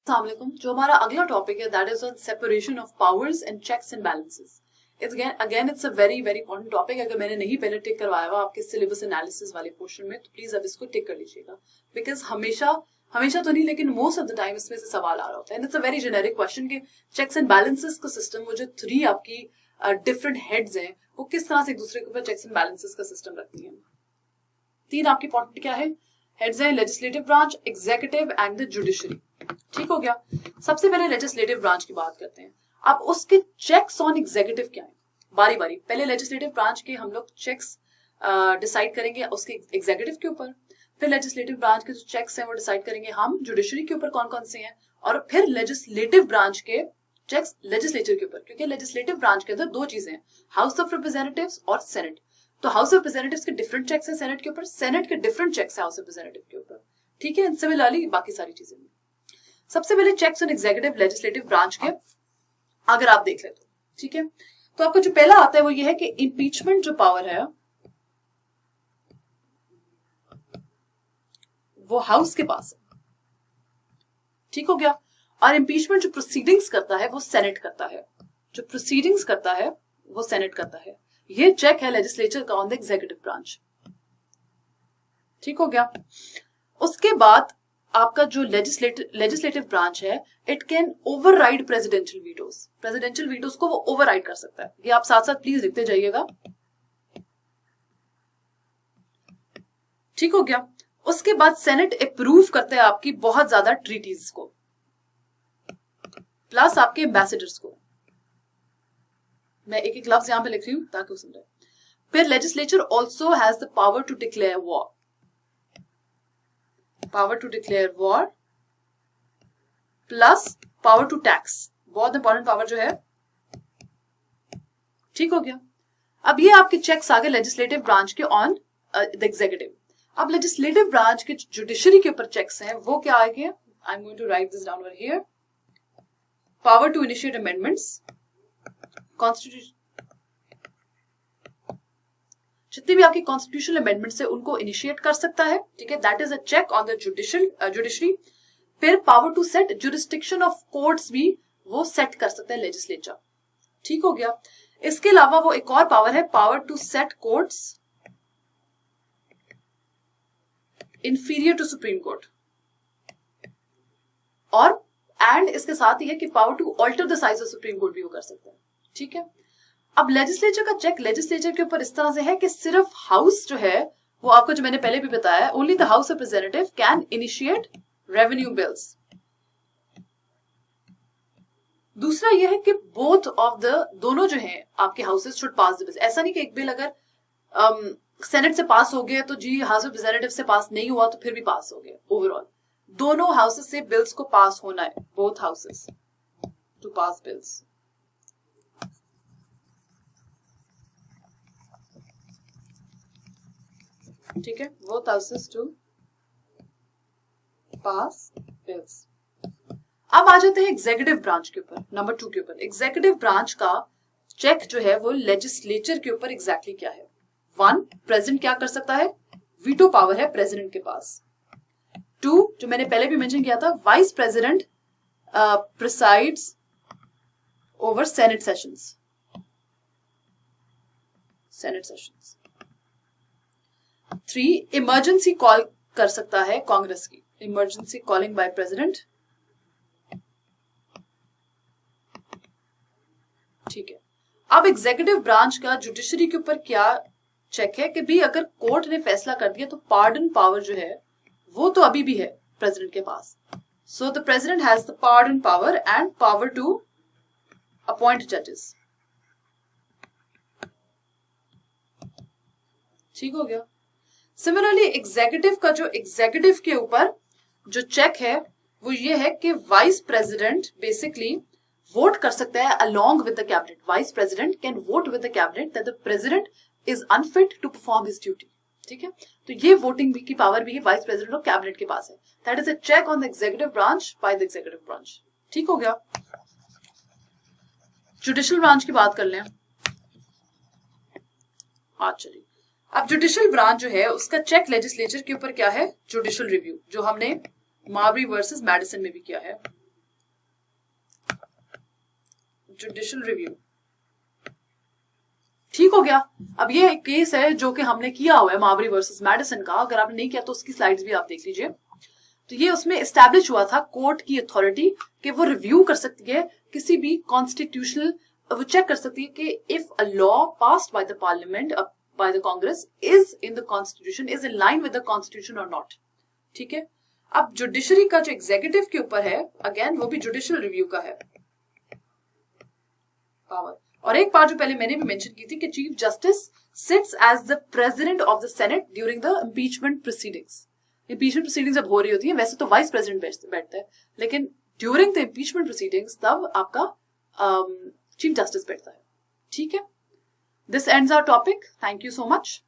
अस्सलाम वालेकुम। जो हमारा अगला टॉपिक है that is on separation of powers and checks and balances. It's a very very important topic. अगर मैंने नहीं पहले टिक करवाया हुआ आपके सिलेबस एनालिसिस वाले पोर्शन में तो प्लीज अब इसको टिक कर लीजिएगा, बिकॉज हमेशा तो नहीं लेकिन मोस्ट ऑफ द टाइम इसमें से सवाल आ रहा होता है। It's a very generic question कि चेक्स एंड बैलेंसेस का सिस्टम, वो जो थ्री आपकी डिफरेंट हेड्स हैं वो किस तरह से एक दूसरे के ऊपर चेक्स एंड बैलेंसेस का सिस्टम रखती हैं। तीन आपकी इंपॉर्टेंट क्या है हेड्स हैं, legislative branch, executive and the judiciary. ठीक हो गया। सबसे पहले लेजिस्लेटिव ब्रांच की बात करते हैं। अब उसके चेक्स ऑन एग्जीक्यूटिव क्या है, बारी बारी। पहले लेजिस्लेटिव ब्रांच के हम लोग चेक्स डिसाइड करेंगे उसके एग्जीक्यूटिव के ऊपर, फिर लेजिस्लेटिव ब्रांच के जो चेक्स हैं वो डिसाइड करेंगे हम जुडिशरी के ऊपर कौन कौन से हैं, और फिर लेजिस्लेटिव ब्रांच के चेक्स लेजिस्लेचर के ऊपर। क्योंकि लेजिस्लेटिव ब्रांच के अंदर दो चीजें हैं, हाउस ऑफ रिप्रेजेंटेटिव्स और सेनेट। तो हाउस ऑफ रिप्रेजेंटेटिव्स के डिफरेंट चेक्स हैं सेनेट के ऊपर, सेनेट के डिफरेंट चेक्स है हाउस ऑफ रिप्रेजेंटेटिव के ऊपर। ठीक है, सिमिलरली बाकी सारी चीजें। सबसे पहले checks on executive legislative branch के अगर आप देख ले तो ठीक है, तो आपका जो पहला आता है वो ये है कि इंपीचमेंट जो पावर है वो हाउस के पास है। ठीक हो गया। और इंपीचमेंट जो प्रोसीडिंग्स करता है वो सेनेट करता है, जो प्रोसीडिंग्स करता है वो सेनेट करता है। ये चेक है लेजिस्लेचर का ऑन द एग्जीक्यूटिव ब्रांच। ठीक हो गया। उसके बाद आपका जो लेजिस्लेटिव ब्रांच है it can override presidential vetoes. Presidential vetoes को वो ओवरराइड कर सकता है। ये आप साथ साथ प्लीज लिखते जाइएगा। ठीक हो गया। उसके बाद सेनेट अप्रूव करता है आपकी बहुत ज्यादा ट्रीटीज को, प्लस आपके एम्बेसडर्स को। मैं एक एक लफ्ज यहां पे लिख रही हूं ताकि वो समझे। फिर legislature also has the power to declare war, power to declare war plus power to tax. बहुत इंपॉर्टेंट पावर जो है। ठीक हो गया। अब ये आपके चेक्स आ गए लेजिस्लेटिव ब्रांच के ऑन द एग्जीक्यूटिव। अब लेजिस्लेटिव ब्रांच के जुडिशरी के ऊपर चेक्स हैं वो क्या आएंगे, I am going to write this down over here. Power to initiate amendments, constitution, जितनी भी आपकी कॉन्स्टिट्यूशनल अमेंडमेंट्स है उनको इनिशिएट कर सकता है। ठीक है, that is a check on the judiciary. फिर power to set jurisdiction of courts भी वो सेट कर सकता है लेजिस्लेचर। ठीक हो गया। इसके अलावा वो एक और पावर है, power to set courts inferior to supreme court, और एंड इसके साथ ही है कि power to alter the size of supreme court भी वो कर सकता है। ठीक है। अब लेजिस्लेचर का चेक लेजिस्लेचर के ऊपर इस तरह से है कि सिर्फ हाउस जो है वो आपको, जो मैंने पहले भी बताया, only the house of representative can initiate revenue bills. दूसरा यह है कि बोथ ऑफ द दोनों जो है आपके houses should pass the bills. ऐसा नहीं कि एक बिल अगर सेनेट से पास हो गया तो जी हाउस ऑफ रिप्रेजेंटेटिव से पास नहीं हुआ तो फिर भी पास हो गया। ओवरऑल दोनों हाउसेस से बिल्स को पास होना है, both houses to pass bills. ठीक है, both houses to pass bills. अब आ जाते हैं एग्जीक्यूटिव ब्रांच के ऊपर, नंबर 2 के ऊपर। एग्जीक्यूटिव ब्रांच का चेक जो है वो लेजिस्लेचर के ऊपर एग्जैक्टली क्या है। 1, प्रेसिडेंट क्या कर सकता है, वीटो पावर है प्रेसिडेंट के पास। 2, जो मैंने पहले भी मेंशन किया था, vice president presides over senate sessions. 3, emergency call कर सकता है कांग्रेस की, इमरजेंसी कॉलिंग बाय प्रेसिडेंट। ठीक है। अब एग्जीक्यूटिव ब्रांच का जुडिशरी के ऊपर क्या चेक है कि भी अगर कोर्ट ने फैसला कर दिया तो पार्डन पावर जो है वो तो अभी भी है प्रेसिडेंट के पास। So the president has the pardon power and power to appoint जजेस। ठीक हो गया। सिमिलरली एग्जीक्यूटिव का जो एग्जीक्यूटिव के ऊपर जो चेक है वो ये है कि वाइस प्रेसिडेंट बेसिकली वोट कर सकता है along with the cabinet. Vice president can vote with the cabinet that the president is unfit to perform his duty. ठीक है, तो ये वोटिंग की पावर भी वाइस प्रेसिडेंट और कैबिनेट के पास है। That is a check on the executive branch by the executive branch. ठीक हो गया। जुडिशियल ब्रांच की बात कर लें। चलिए, अब जुडिशियल ब्रांच जो है उसका चेक लेजिस्लेचर के ऊपर क्या है, जुडिशियल रिव्यू, जो हमने मार्बरी वर्सेस मैडिसन में भी किया है। Judicial review. ठीक हो गया। अब ये एक केस है जो कि हमने किया हुआ है मावरी वर्सेस मैडिसन का, अगर आपने नहीं किया तो उसकी स्लाइड्स भी आप देख लीजिए। तो ये उसमें एस्टैब्लिश हुआ था कोर्ट की अथॉरिटी कि वो रिव्यू कर सकती है किसी भी कॉन्स्टिट्यूशनल, वो चेक कर सकती है कि if a law passed by the parliament, by the Congress, is in the constitution, is in line with the constitution और नॉट। ठीक है। अब जुडिशरी का जो एग्जीक्यूटिव के ऊपर है, अगेन वो भी जुडिशियल रिव्यू का है पावर। और एक बात जो पहले मैंने भी मेंशन की थी कि chief justice sits as the president of the Senate during the impeachment proceedings. Impeachment proceedings जब हो रही होती है, वैसे तो वाइस प्रेसिडेंट बैठता है, लेकिन ड्यूरिंग द इम्पीचमेंट प्रोसीडिंग्स तब आपका चीफ जस्टिस बैठता है। ठीक है। This ends our topic. Thank you so much.